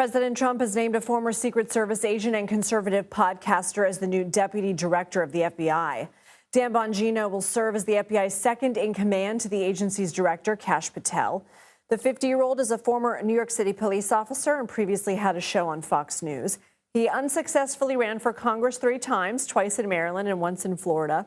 President Trump has named a former Secret Service agent and conservative podcaster as the new deputy director of the FBI. Dan Bongino will serve as the FBI's second in command to the agency's director, Kash Patel. The 50-year-old is a former New York City police officer and previously had a show on Fox News. He unsuccessfully ran for Congress 3 times, twice in Maryland and once in Florida.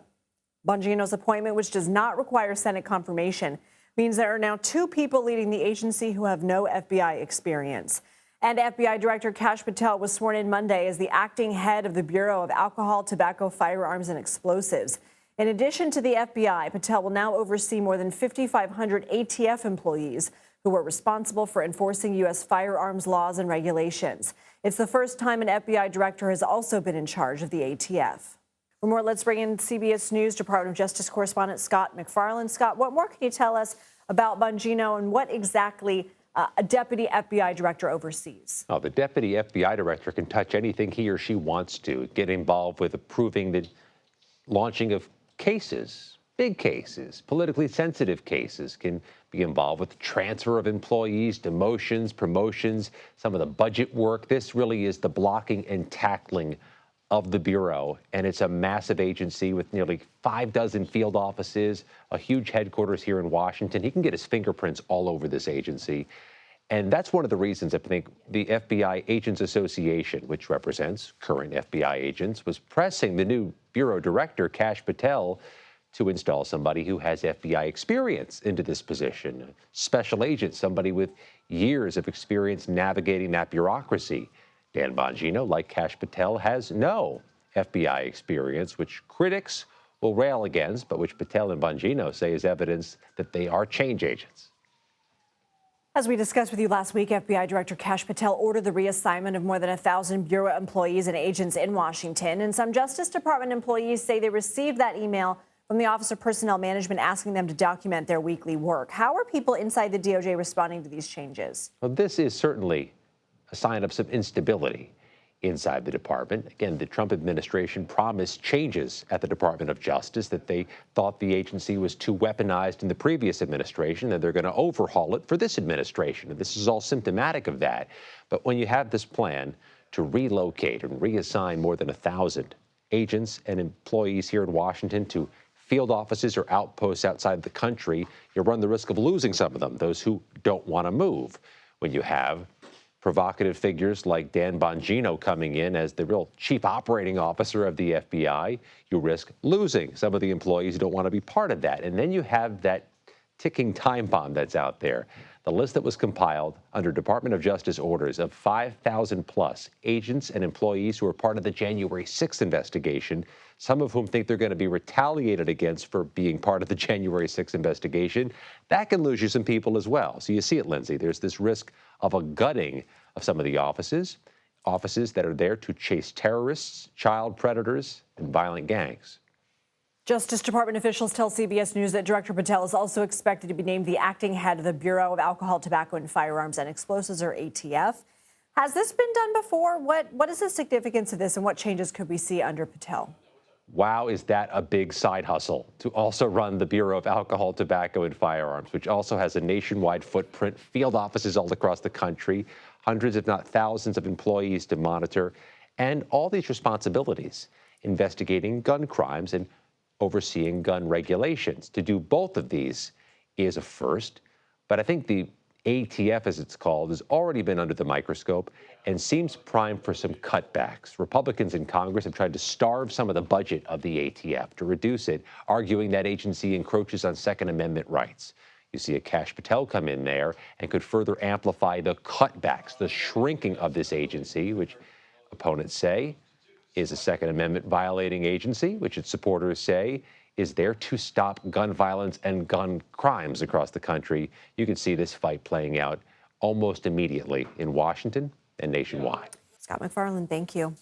Bongino's appointment, which does not require Senate confirmation, means there are now 2 people leading the agency who have no FBI experience. And FBI Director Kash Patel was sworn in Monday as the acting head of the Bureau of Alcohol, Tobacco, Firearms, and Explosives. In addition to the FBI, Patel will now oversee more than 5,500 ATF employees who are responsible for enforcing U.S. firearms laws and regulations. It's the first time an FBI director has also been in charge of the ATF. For more, let's bring in CBS News Department of Justice correspondent Scott MacFarlane. Scott, what more can you tell us about Bongino and what exactly a deputy FBI director oversees? Oh, the deputy FBI director can touch anything he or she wants to, get involved with approving the launching of cases, big cases, politically sensitive cases, can be involved with the transfer of employees, demotions, promotions, some of the budget work. This really is the blocking and tackling of the Bureau, and it's a massive agency with nearly 6 field offices, a huge headquarters here in Washington. He can get his fingerprints all over this agency, and that's one of the reasons I think the FBI Agents Association, which represents current FBI agents, was pressing the new Bureau Director, Kash Patel, to install somebody who has FBI experience into this position, a special agent, somebody with years of experience navigating that bureaucracy. Dan Bongino, like Kash Patel, has no FBI experience, which critics will rail against, but which Patel and Bongino say is evidence that they are change agents. As we discussed with you last week, FBI Director Kash Patel ordered the reassignment of more than 1,000 Bureau employees and agents in Washington. And some Justice Department employees say they received that email from the Office of Personnel Management asking them to document their weekly work. How are people inside the DOJ responding to these changes? Well, this is certainly a sign of some instability inside the department. Again, the Trump administration promised changes at the Department of Justice, that they thought the agency was too weaponized in the previous administration, and they're going to overhaul it for this administration. And this is all symptomatic of that. But when you have this plan to relocate and reassign more than 1,000 agents and employees here in Washington to field offices or outposts outside the country, you run the risk of losing some of them, those who don't want to move. When you have provocative figures like Dan Bongino coming in as the real chief operating officer of the FBI, you risk losing some of the employees who don't want to be part of that. And then you have that ticking time bomb that's out there. The list that was compiled under Department of Justice orders of 5,000 plus agents and employees who are part of the January 6th investigation, some of whom think they're going to be retaliated against for being part of the January 6th investigation, that can lose you some people as well. So you see it, Lindsay. There's this risk of a gutting of some of the offices that are there to chase terrorists, child predators, and violent gangs. Justice Department officials tell CBS News that Director Patel is also expected to be named the acting head of the Bureau of Alcohol, Tobacco, and Firearms and Explosives, or ATF. Has this been done before? What is the significance of this, and what changes could we see under Patel? Wow, is that a big side hustle to also run the Bureau of Alcohol, Tobacco, and Firearms, which also has a nationwide footprint, field offices all across the country, hundreds if not thousands of employees to monitor, and all these responsibilities, investigating gun crimes and overseeing gun regulations. To do both of these is a first, but I think the ATF, as it's called, has already been under the microscope and seems primed for some cutbacks. Republicans in Congress have tried to starve some of the budget of the ATF to reduce it, arguing that agency encroaches on Second Amendment rights. You see a Kash Patel come in there and could further amplify the cutbacks, the shrinking of this agency, which opponents say is a Second Amendment violating agency, which its supporters say is there to stop gun violence and gun crimes across the country. You can see this fight playing out almost immediately in Washington and nationwide. Scott MacFarlane, thank you.